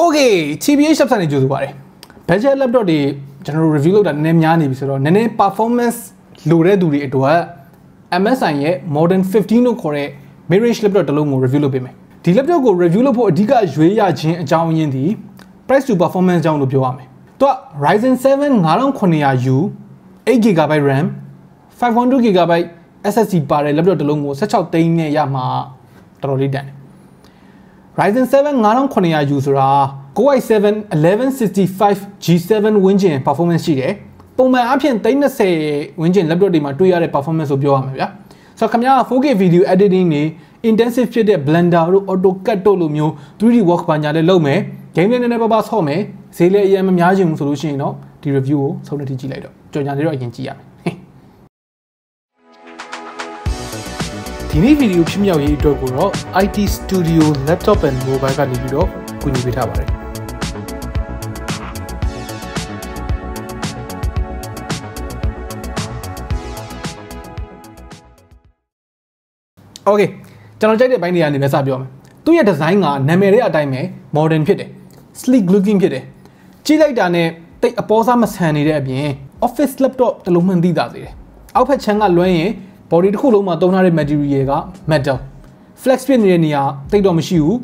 Okay, TBA ရှပ်ဆိုင်နေကြိုးဆိုပါတယ် budget laptop တွေကျွန်တော်တို့ review လုပ်တာနည်းနည်းများနေပြီဆိုတော့နည်းနည်း performance လိုတဲ့သူတွေအတွက် MSI ရဲ့ Modern 15လို့ခေါ်တဲ့ mid-range laptop တစ်လုံးကို review လုပ်ပေးမယ်ဒီ laptop ကို review လုပ်ဖို့အဓိကရွေးရခြင်းအကြောင်းရင်းဒီ price to performance အကြောင်းလို့ပြောရမယ်သူက Ryzen 7 5900U 8GB RAM 512GB SSD ပါတဲ့ laptop တစ်လုံးကို16သိန်းနဲ့ရမှာတော်တော်လေးတန်တယ် Ryzen 7 5900U ဆိုတာ Core i7 1165 G7 ဝန်းကျင် performance ရှိတယ်ပုံမှန်အဖြစ်30ဝန်းကျင် laptop တွေမှာတွေ့ရတဲ့ performance ကိုပြောရမှာဗျာဆိုတော့ခင်ဗျား 4K video editing တွေ intensive ဖြစ်တဲ့ Blender တို့ AutoCAD တို့လိုမျိုး 3D work ဘာညာလည်းလုပ်မယ် game လေးနည်းနည်းပါးဆော့မယ်ဈေးလည်းအရင်မများချင်ဘူးဆိုလို့ရှိရင်တော့ဒီ review ကိုဆုံးဖြတ်ကြည့်လိုက်တော့ကြော်ညာလေးတော့အရင်ကြည့်ရမယ်ဒီနေ့ဗီဒီယိုဖြစ်မြောက်ရေးအတွက်ကိုတော့ IT Studio Laptop and Mobile ကနေပြီးတော့ကူညီပေးထားပါတယ်โอเคကျွန်တော်ကြိုက်တဲ့ဘိုင်းတွေကနေပဲစပြောမယ်သူ့ရဲ့ design ကနာမည်ရဲ့အတိုင်းပဲ modern ဖြစ်တယ် sleek looking ဖြစ်တယ်ကြည့်လိုက်တာနဲ့တိတ်အပေါ်စားမဆန်နေတဲ့အပြင် office laptop တလုံးမှန်သိတာစေတယ်အောက်ဖက်ချမ်းကလွှမ်းရင် body တစ်ခုလုံးမှာသုံးထားတဲ့ material က metal flex ဖြစ်နေတဲ့နေရာတိတ်တော့မရှိဘူး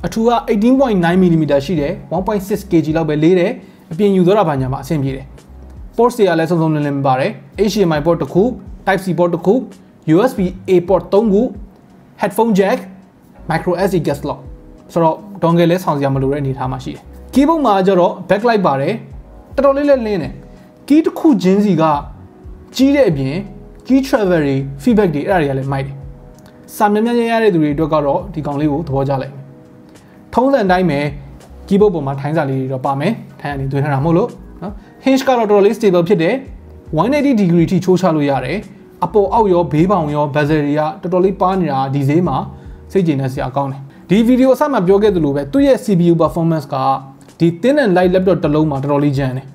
အထူက 18.9mm ရှိတယ် 1.6 kg လောက်ပဲလေးတယ်အပြင်ယူသွားတာဘာညာမှာအဆင်ပြေတယ် port တွေကလည်းစုံစုံလင်လင်ပါတယ် HDMI port တစ်ခု Type C port တစ်ခု USB A port 3ခု headphone jack micro SD gas slot ဆိုတော့ dongle လဲဆောင်စရာမလိုတဲ့အနေအထားမှာရှိတယ် keyboard မှာကျတော့ backlight ပါတယ်တော်တော်လေးလည်းလင်းတယ် key တစ်ခုချင်းစီကကြီးတဲ့အပြင် key travel တွေ feedback တွေအဲ့ဒါတွေကလည်းမိုက်တယ်စာမြင်ရတဲ့သူတွေအတွက်ကတော့ဒီကောင်လေးကိုသဘောကျလိုက်မယ်ထုံးစံတိုင်းပဲ keyboard ပေါ်မှာထိုင်းစာလေးတွေတော့ပါမယ်ထိုင်းအနေသွင်းထားတာမဟုတ်လို့နော် hinge ကတော့တော်တော်လေး stable ဖြစ်တယ်180 degree ထိချိုးချလို့ရတယ်အပေါ်အောက်ရောဘေးပေါင်ရော bezel တွေကတော်တော်လေးပါနေတာဒီဈေးမှာစိတ်ကျေနပ်စရာကောင်းတယ်ဒီဗီဒီယိုအစမှပြောခဲ့သလိုပဲသူ့ရဲ့ CPU performance ကဒီ thin and light laptop တစ်လုံးမှာတော်တော်လေးကျန်တယ်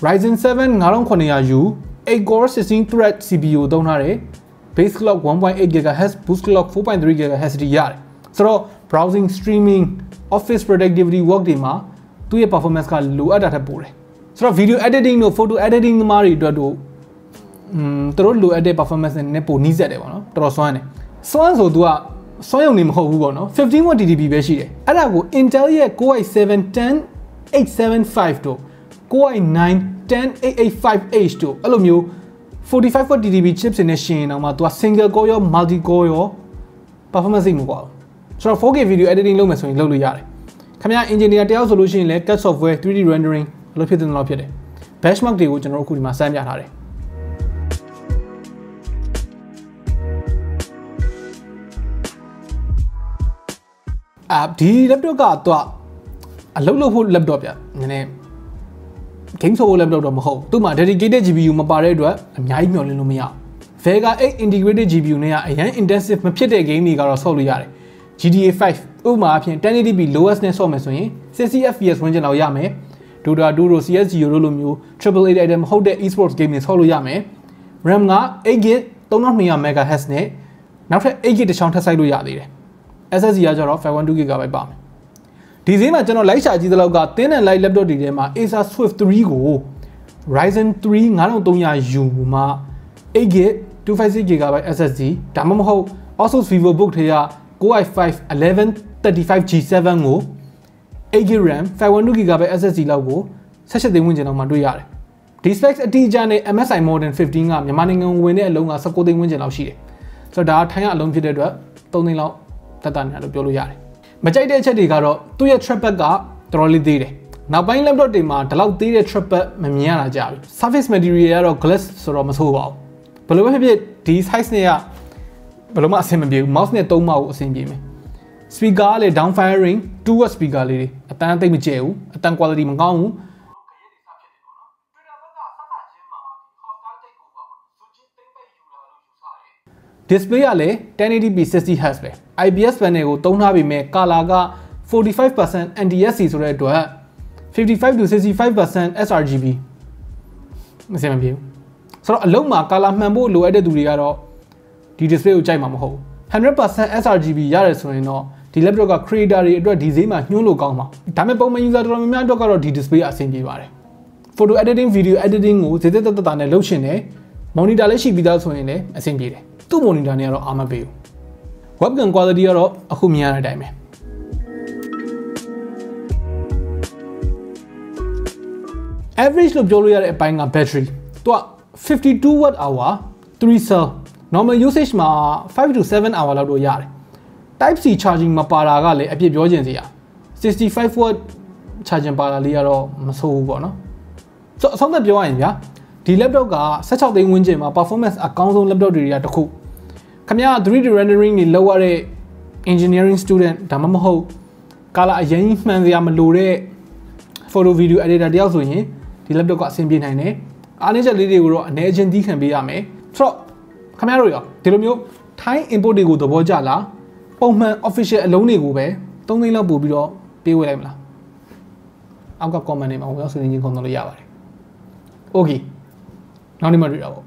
Ryzen 7 5900U 8 core 16 thread CPU သုံးထားတယ် base clock 1.8 GHz boost clock 4.3 GHz တိရတယ်ဆိုတော့ browsing streaming office productivity work တွေမှာသူ့ရဲ့ performance ကလိုအပ်တာထက်ပိုတယ်ဆိုတော့ video editing တို့ photo editing သမားတွေအတွက်တို့သူတို့လိုအပ်တဲ့ performance နဲ့ပိုနီးစက်တယ်ပေါ့နော်တော်တော်စွမ်းတယ်စွမ်းဆိုသူကစွမ်းရုံနေမဟုတ်ဘူးပေါ့နော်15 watt DDP ပဲရှိတယ်အဲ့ဒါကို Intel ရဲ့ Core i7 10875တို့ Core i9 10885H တို့အဲ့လိုမျိုး45 watt DDP chips နဲ့ရှင်ရင်တော့မှသူက single core ရော multi core ရော performance မကွာဘူးဆိုတော့ 4K video editing လုပ်မယ်ဆိုရင်လုပ်လို့ရတယ်ခင်ဗျာ engineer တယောက်ဆိုလို့ရှိရင်လည်း CAD software 3D rendering ဘယ်လိုဖြစ်တယ်လို့ဖြစ်တယ် benchmark တွေကိုကျွန်တော်တို့အခုဒီမှာစမ်းပြထားတယ်ဒီ laptop ကတော့အလုပ်လုပ်ဖို့ laptop ပြနည်းနည်း game ဆိုဖို့ laptop တော့မဟုတ်သူ့မှာ dedicated GPU မပါတဲ့အတွက်အများကြီးမျှော်လင့်လို့မရဘူး Vega 8 integrated GPU နဲ့ကအရင် intensive မဖြစ်တဲ့ game တွေကတော့ဆော့လို့ရတယ် GTA 5 ဥပမာအဖြစ် 1080p lowest နဲ့ဆော့မယ်ဆိုရင် 60 fps ဝန်းကျင်လောက်ရမယ် Dota 2 တို့ CS0 တို့လိုမျိုး AAA item မဟုတ်တဲ့ esports game တွေဆော့လို့ရမယ် RAM က 8GB 3200 MHz နဲ့နောက်ထပ် 8GB တစ်ချောင်းထပ်ဆိုင်လို့ရသေးတယ်SSD ကကျတော့ 512GB ပါမယ်ဒီဈေးမှာကျွန်တော်လိုက်ရှာကြည့်သလောက်က thin and light laptop တွေထဲမှာ Acer Swift 3 ကို Ryzen 3 5300U မှာ 8GB 256GB SSD ဒါမှမဟုတ် Asus VivoBook ထဲက Core i5 1135 G7 ကို 8GB RAM 512GB SSD လောက်ကို16သိန်းဝန်းကျင်လောက်မှာတွေ့ရတယ်ဒီ specs အတိအကျနဲ့ MSI Modern 15ကမြန်မာနိုင်ငံဝင်တဲ့အလုံးက19သိန်းဝန်းကျင်လောက်ရှိတယ်ဆိုတော့ဒါထိုင်းကအလုံးဖြစ်တဲ့အတွက်3သိန်းလောက်တတ်တာနေလို့ပြောလို့ရတယ်မကြိုက်တဲ့အချက်တွေကတော့သူ့ရဲ့ trackpad ကတော်တော်လေးသေးတယ်နောက်ပိုင်း laptop တွေမှာဒီလောက်သေးတဲ့ trackpad မမြင်ရတာကြာပြီ surface material ကတော့ glass ဆိုတော့မဆိုးပါဘူးဘယ်လိုပဲဖြစ်ဖြစ်ဒီ size နဲ့ကဘယ်လိုမှအဆင်မပြေဘူး mouse နဲ့သုံးမှကိုအဆင်ပြေမယ် speaker ကလည်း down firing 2watt speaker လေးတွေအတန်းသိပ်မကျဲဘူးအတန်း quality မကောင်းဘူးdisplay ကလည်း 1080p 60Hz ပဲ IPS panel ကိုသုံးထားပေမဲ့ color က 45% NTSC ဆိုတဲ့အတွက် 55 to 65% sRGB မစင်မပြေဘူးဆိုတော့အလုံးမှာ color မှန်ဖို့လိုအပ်တဲ့သူတွေကတော့ဒီ display ကိုကြိုက်မှာမဟုတ်ဘူး 100% sRGB ရတယ်ဆိုရင်တော့ ဒီ laptop က creator တွေအတွက်ဒီဈေးမှာညှိုးလို့ကောင်းပါဒါပေမဲ့ပုံမှန် user တော်တော်များများအတွက်ကတော့ဒီ display အဆင်ပြေပါတယ် photo editing video editing ကိုဈေးသက်သက်တာနဲ့လုပ်ရှင်တယ် monitor လည်းရှိပြီးသားဆိုရင်လည်းအဆင်ပြေတယ်သူ့ monitor နဲ့ကတော့အားမပေးဘူး webcam quality ကတော့အခုမြင်ရတဲ့အတိုင်းပဲ average လို့ပြောလို့ရတဲ့အပိုင်းက battery သူက52 watt hour 3 cell normal usage မှာ5 to 7 hour လောက်တော့ရတယ် type C charging မပါတာကလည်းအပြည့်ပြောချင်စရာ65 watt charging ပါတာလေးကတော့မဆိုးဘူးပေါ့နော်ဆိုအဆုံးသတ်ပြောရရင်ဗျာဒီ laptop က16သိန်းဝန်းကျင်မှာ performance အကောင်းဆုံး laptop တွေကတစ်ခုခင်ဗျား 3D rendering တွေလုပ်ရတဲ့ engineering student ဒါမှမဟုတ် color အရင်မှန်စရာမလိုတဲ့ photo video editor တယောက်ဆိုရင်ဒီ laptop ကအဆင်ပြေနိုင်တယ်အားနည်းချက်လေးတွေကိုတော့အနေချင်းတီးခံပေးရမယ်ဆိုတော့ခင်ဗျားတို့ရောဒီလိုမျိုး Thai import တွေကိုသဘောကျလားပုံမှန် official အလုံးတွေကိုပဲ3သိန်းလောက်ပို့ပြီးတော့ပေးဝေလိုက်မလားအောက်က comment တွေမှာဝင်ရောက်ဆွေးနွေးခြင်းခုံတော့လို့ရပါတယ် okay နောက်နေ့မှတွေ့တာပေါ့